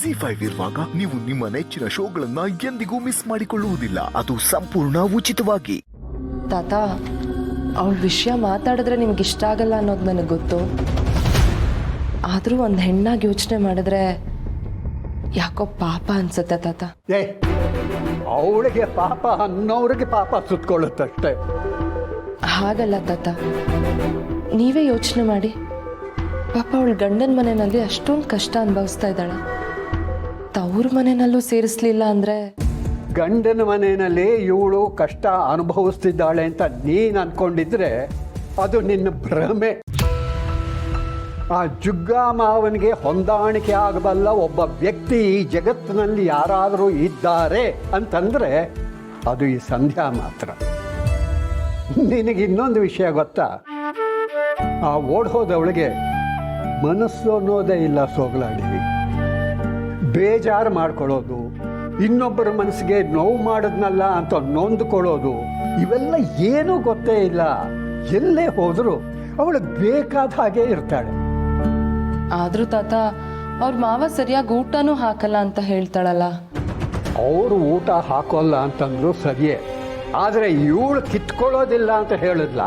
ZEE5 ಇರುವಾಗ ನೀವು ನಿಮ್ಮ ನೆಚ್ಚಿನ ಶೋಗಳನ್ನ ಎಂದಿಗೂ ಮಿಸ್ ಮಾಡಿಕೊಳ್ಳುವುದಿಲ್ಲ. ಅದು ಸಂಪೂರ್ಣ ಉಚಿತವಾಗಿ. ತಾತ, ಅವಳ ವಿಷಯ ಮಾತಾಡಿದ್ರೆ ನಿಮ್ಗೆ ಇಷ್ಟ ಆಗಲ್ಲ ಅನ್ನೋದು ನನಗೆ ಗೊತ್ತು. ಆದರೂ ಒಂದು ಹೆಣ್ಣಾಗಿ ಯೋಚನೆ ಮಾಡಿದ್ರೆ ಯಾಕೋ ಪಾಪ ಅನ್ಸುತ್ತೆ ತಾತ. ಅವಳಿಗೆ ಪಾಪ ಅನ್ನೋರಿಗೆ ಪಾಪ ಸುತ್ಕೊಳ್ಳುತ್ತಷ್ಟೇ. ಹಾಗಲ್ಲ ತಾತ, ನೀವೇ ಯೋಚನೆ ಮಾಡಿ. ಪಾಪ ಅವಳ ಗಂಡನ ಮನೆಯಲ್ಲಿ ಅಷ್ಟೊಂದು ಕಷ್ಟ ಅನುಭವಿಸ್ತಾ ಇದ್ದಾಳೆ. ತವ್ರ ಮನೆಯಲ್ಲೂ ಸೇರಿಸ್ಲಿಲ್ಲ ಅಂದ್ರೆ. ಗಂಡನ ಮನೆಯಲ್ಲಿ ಇವಳು ಕಷ್ಟ ಅನುಭವಿಸ್ತಿದ್ದಾಳೆ ಅಂತ ನೀನು ಅನ್ಕೊಂಡಿದ್ರೆ ಅದು ನಿನ್ನ ಭ್ರಮೆ. ಆ ಜುಗ್ಗ ಮಾವನಿಗೆ ಹೊಂದಾಣಿಕೆ ಆಗಬಲ್ಲ ಒಬ್ಬ ವ್ಯಕ್ತಿ ಈ ಜಗತ್ತಿನಲ್ಲಿ ಯಾರಾದರೂ ಇದ್ದಾರೆ ಅಂತಂದ್ರೆ ಅದು ಈ ಸಂಧ್ಯಾ ಮಾತ್ರ. ನಿನಗೆ ಇನ್ನೊಂದು ವಿಷಯ ಗೊತ್ತಾ? ಆ ಓಡ್ಹೋದವಳಿಗೆ ಮನಸ್ಸು ಅನ್ನೋದೇ ಇಲ್ಲ. ಸೋಗಲಾಡಿ ಬೇಜಾರು ಮಾಡ್ಕೊಳ್ಳೋದು, ಇನ್ನೊಬ್ಬರ ಮನಸ್ಸಿಗೆ ನೋವು ಮಾಡಿದ್ನಲ್ಲ ಅಂತ ನೊಂದುಕೊಳ್ಳೋದು, ಇವೆಲ್ಲ ಏನೂ ಗೊತ್ತೇ ಇಲ್ಲ. ಎಲ್ಲೇ ಹೋದರೂ ಅವಳು ಬೇಕಾದ ಹಾಗೆ ಇರ್ತಾಳೆ. ಆದ್ರೂ ತಾತ, ಅವ್ರ ಮಾವ ಸರಿಯಾಗಿ ಊಟನೂ ಹಾಕಲ್ಲ ಅಂತ ಹೇಳ್ತಾಳಲ್ಲ. ಅವರು ಊಟ ಹಾಕೋಲ್ಲ ಅಂತಂದ್ರು ಸರಿಯೇ, ಆದರೆ ಇವಳು ಕಿತ್ಕೊಳ್ಳೋದಿಲ್ಲ ಅಂತ ಹೇಳಿದ್ಲ.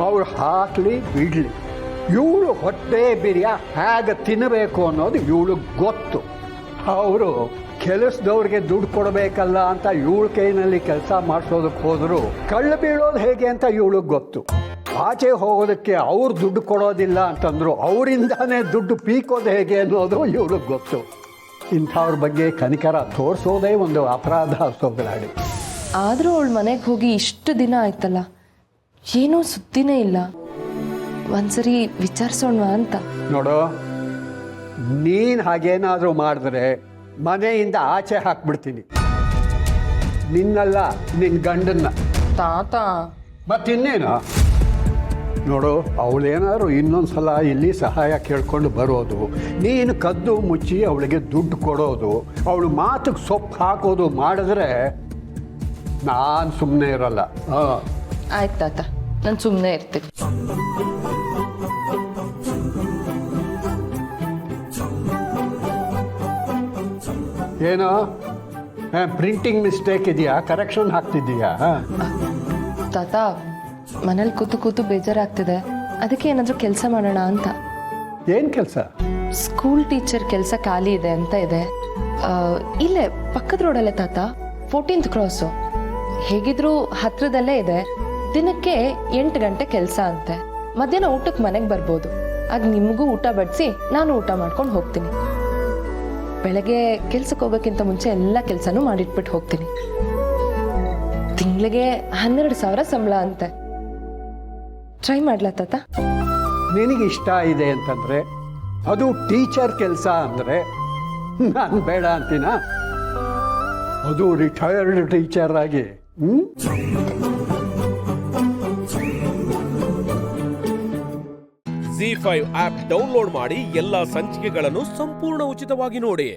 ಅವಳು ಹಾಕಲಿ ಬಿಡ್ಲಿ, ಇವಳು ಹೊಟ್ಟೆ ಬಿರಿಯ ಹೇಗೆ ತಿನ್ನಬೇಕು ಅನ್ನೋದು ಇವಳು ಗೊತ್ತು. ಅವರು ಕೆಲಸದವ್ರಿಗೆ ದುಡ್ಡು ಕೊಡಬೇಕಲ್ಲ ಅಂತ ಇವಳ ಕೈನಲ್ಲಿ ಕೆಲಸ ಮಾಡಿಸೋದಕ್ಕೆ ಹೋದ್ರು ಕಳ್ಳು ಬೀಳೋದು ಹೇಗೆ ಅಂತ ಇವಳಿಗೆ ಗೊತ್ತು. ಆಚೆ ಹೋಗೋದಕ್ಕೆ ಅವ್ರು ದುಡ್ಡು ಕೊಡೋದಿಲ್ಲ ಅಂತಂದ್ರು ಅವರಿಂದಾನೇ ದುಡ್ಡು ಪೀಕೋದು ಹೇಗೆ ಅನ್ನೋದು ಇವಳಿಗೆ ಗೊತ್ತು. ಇಂಥವ್ರ ಬಗ್ಗೆ ಕನಿಕರ ತೋರಿಸೋದೇ ಒಂದು ಅಪರಾಧ. ಸೋಗಲಾಡಿ ಆದರೂ ಅವಳ ಮನೆಗೆ ಹೋಗಿ ಇಷ್ಟು ದಿನ ಆಯ್ತಲ್ಲ, ಏನೂ ಸುದ್ದಿನೇ ಇಲ್ಲ. ಒಂದ್ಸರಿ ವಿಚಾರಿಸೋಣ ಅಂತ. ನೋಡು, ನೀನು ಹಾಗೇನಾದರೂ ಮಾಡಿದ್ರೆ ಮನೆಯಿಂದ ಆಚೆ ಹಾಕ್ಬಿಡ್ತೀನಿ. ನಿನ್ನಲ್ಲ, ನಿನ್ನ ಗಂಡನ್ನ. ತಾತ, ಮತ್ತಿನ್ನೇನು? ನೋಡು, ಅವಳೇನಾದ್ರು ಇನ್ನೊಂದು ಸಲ ಇಲ್ಲಿ ಸಹಾಯ ಕೇಳ್ಕೊಂಡು ಬರೋದು, ನೀನು ಕದ್ದು ಮುಚ್ಚಿ ಅವಳಿಗೆ ದುಡ್ಡು ಕೊಡೋದು, ಅವಳು ಮಾತಿಗೆ ಸೊಪ್ಪು ಹಾಕೋದು ಮಾಡಿದ್ರೆ ನಾನು ಸುಮ್ಮನೆ ಇರಲ್ಲ. ಆಯ್ತು ತಾತ, ನಾನು ಸುಮ್ಮನೆ ಇರ್ತೀನಿ. ಏನೋ ಪ್ರಿಂಟಿಂಗ್ ಮಿಸ್ಟೇಕ್ ಇದೆಯಾ? ಕರೆಕ್ಷನ್ ಹಾಕ್ತಿದ್ದೀಯಾ? ತಾತ, ಮನೇಲಿ ಕೂತು ಕೂತು ಬೇಜಾರಾಗ್ತಿದೆ, ಅದಕ್ಕೆ ಏನಾದರೂ ಕೆಲಸ ಮಾಡೋಣ ಅಂತ. ಏನು ಕೆಲಸ? ಸ್ಕೂಲ್ ಟೀಚರ್ ಕೆಲಸ ಖಾಲಿ ಇದೆ ಅಂತ ಇದೆ. ಇಲ್ಲೇ ಪಕ್ಕದ ರೋಡಲ್ಲೇ ತಾತ, 14th ಕ್ರಾಸು. ಹೇಗಿದ್ರು ಹತ್ರದಲ್ಲೇ ಇದೆ. ದಿನಕ್ಕೆ 8 ಗಂಟೆ ಕೆಲಸ ಅಂತೆ. ಮಧ್ಯಾಹ್ನ ಊಟಕ್ಕೆ ಮನೆಗೆ ಬರ್ಬೋದು. ಆಗ ನಿಮಗೂ ಊಟ ಬಡಿಸಿ ನಾನು ಊಟ ಮಾಡ್ಕೊಂಡು ಹೋಗ್ತೀನಿ. ಬೆಳಗ್ಗೆ ಕೆಲ್ಸಕ್ಕೆ ಹೋಗೋಕ್ಕಿಂತ ಮುಂಚೆ ಎಲ್ಲ ಕೆಲಸನೂ ಮಾಡಿಟ್ಬಿಟ್ಟು ಹೋಗ್ತೀನಿ. ತಿಂಗಳಿಗೆ 12,000 ಸಂಬಳ ಅಂತೆ. ಟ್ರೈ ಮಾಡ್ಲಾ ತಾತ? ನಿನಗೆ ಇಷ್ಟ ಇದೆ ಅಂತಂದ್ರೆ, ಅದು ಟೀಚರ್ ಕೆಲಸ ಅಂದರೆ ನಾನು ಬೇಡ ಅಂತೀನ? ಅದು ರಿಟೈರ್ಡ್ ಟೀಚರ್ ಆಗಿ. ZEE5 ಆಪ್ ಡೌನ್ಲೋಡ್ ಮಾಡಿ ಎಲ್ಲಾ ಸಂಚಿಕೆಗಳನ್ನು ಸಂಪೂರ್ಣ ಉಚಿತವಾಗಿ ನೋಡಿ.